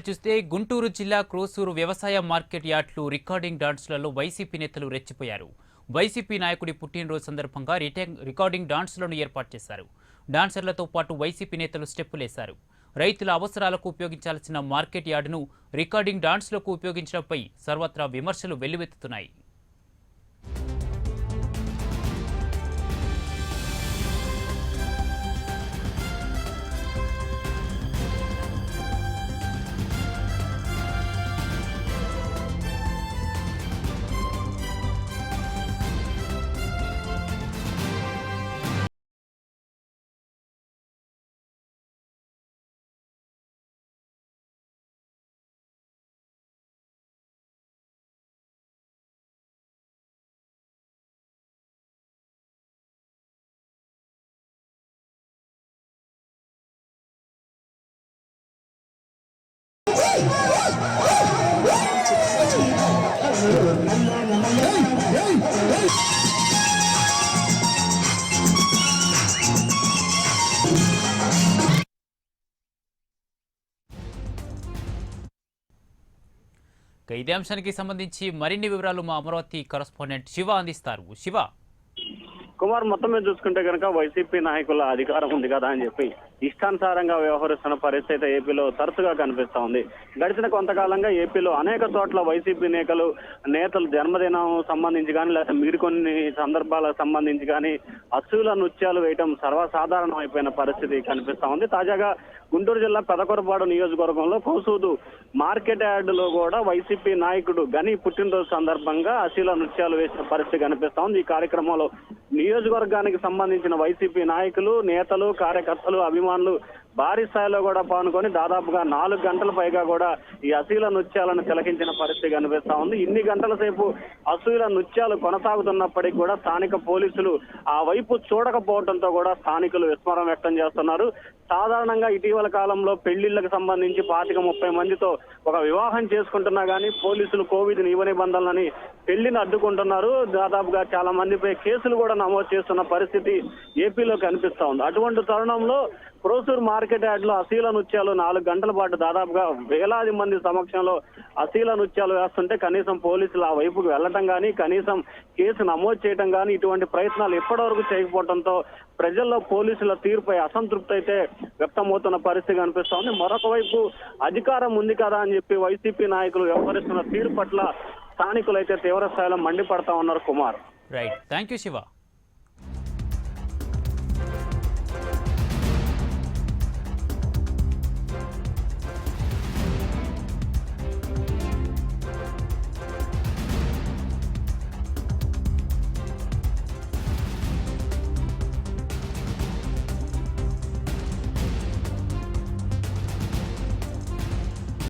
చూస్తే గుంటూరు జిల్లా క్రోసూరు వ్యవసాయ మార్కెట్ యార్డ్లు రికార్డింగ్ డాన్స్లలో వైసీపీ నేతలు రెచ్చిపోయారు. వైసీపీ నాయకుడి పుట్టినరోజు సందర్భంగా రికార్డింగ్ డాన్స్లను ఏర్పాటు చేశారు. డాన్సర్లతో పాటు వైసీపీ నేతలు స్టెప్పులేశారు. రైతుల అవసరాలకు ఉపయోగించాల్సిన మార్కెట్ యార్డును రికార్డింగ్ డాన్స్లకు ఉపయోగించడంపై సర్వత్రా విమర్శలు వెల్లువెత్తుతున్నాయి. ఇదే అంశానికి సంబంధించి మరిన్ని వివరాలు మా అమరావతి కరెస్పాండెంట్ శివ అందిస్తారు. శివ, కుమార్, మొత్తం మీద చూసుకుంటే కనుక వైసీపీ నాయకుల అధికారం ఉంది కదా అని చెప్పి ఇష్టానుసారంగా వ్యవహరిస్తున్న పరిస్థితి ఏపీలో తరచుగా కనిపిస్తా ఉంది. గడిచిన కొంతకాలంగా ఏపీలో అనేక చోట్ల వైసీపీ నేతలు జన్మదినం సంబంధించి కానీ లేదా కొన్ని సందర్భాలకు సంబంధించి కానీ అసూల నృత్యాలు వేయటం సర్వసాధారణం అయిపోయిన పరిస్థితి కనిపిస్తా ఉంది. తాజాగా గుంటూరు జిల్లా పెదకొరపాడు నియోజకవర్గంలో కోసూరు మార్కెట్ యార్డులో కూడా వైసీపీ నాయకుడు గని పుట్టినరోజు సందర్భంగా అశీల నృత్యాలు వేసిన పరిస్థితి కనిపిస్తా ఉంది. ఈ కార్యక్రమంలో నియోజకవర్గానికి సంబంధించిన వైసీపీ నాయకులు, నేతలు, కార్యకర్తలు, అభిమానులు భారీ స్థాయిలో కూడా పాల్గొని దాదాపుగా 4 గంటల పైగా కూడా ఈ అశీల నృత్యాలను తిలకించిన పరిస్థితి కనిపిస్తా ఉంది. ఇన్ని గంటల సేపు అశీల నృత్యాలు కొనసాగుతున్నప్పటికీ కూడా స్థానిక పోలీసులు ఆ వైపు చూడకపోవడంతో కూడా స్థానికులు విస్మరం వ్యక్తం చేస్తున్నారు. సాధారణంగా ఇటీవల కాలంలో పెళ్లిళ్లకు సంబంధించి 25-30 మందితో ఒక వివాహం చేసుకుంటున్నా కానీ పోలీసులు కోవిడ్ నియమ నిబంధనలని పెళ్లిని అడ్డుకుంటున్నారు. దాదాపుగా చాలా మందిపై కేసులు కూడా నమోదు చేస్తున్న పరిస్థితి ఏపీలో కనిపిస్తా ఉంది. అటువంటి తరుణంలో క్రోసూరు మార్కెట్ యార్డ్లో అశీల నృత్యాలు 4 గంటల పాటు దాదాపుగా వేలాది మంది సమక్షంలో అశీల నృత్యాలు వేస్తుంటే కనీసం పోలీసులు ఆ వైపుకు వెళ్లటం కానీ, కనీసం కేసు నమోదు చేయడం కానీ ఇటువంటి ప్రయత్నాలు ఇప్పటివరకు చేయకపోవడంతో ప్రజల్లో పోలీసుల తీరుపై అసంతృప్తి అయితే వ్యక్తమవుతున్న పరిస్థితి కనిపిస్తోంది. మరొక వైపు అధికారం ఉంది కదా అని చెప్పి వైసీపీ నాయకులు వ్యవహరిస్తున్న తీరు పట్ల స్థానికులు అయితే తీవ్ర స్థాయిలో మండిపడతా ఉన్నారు. Kumar, right, thank you Shiva.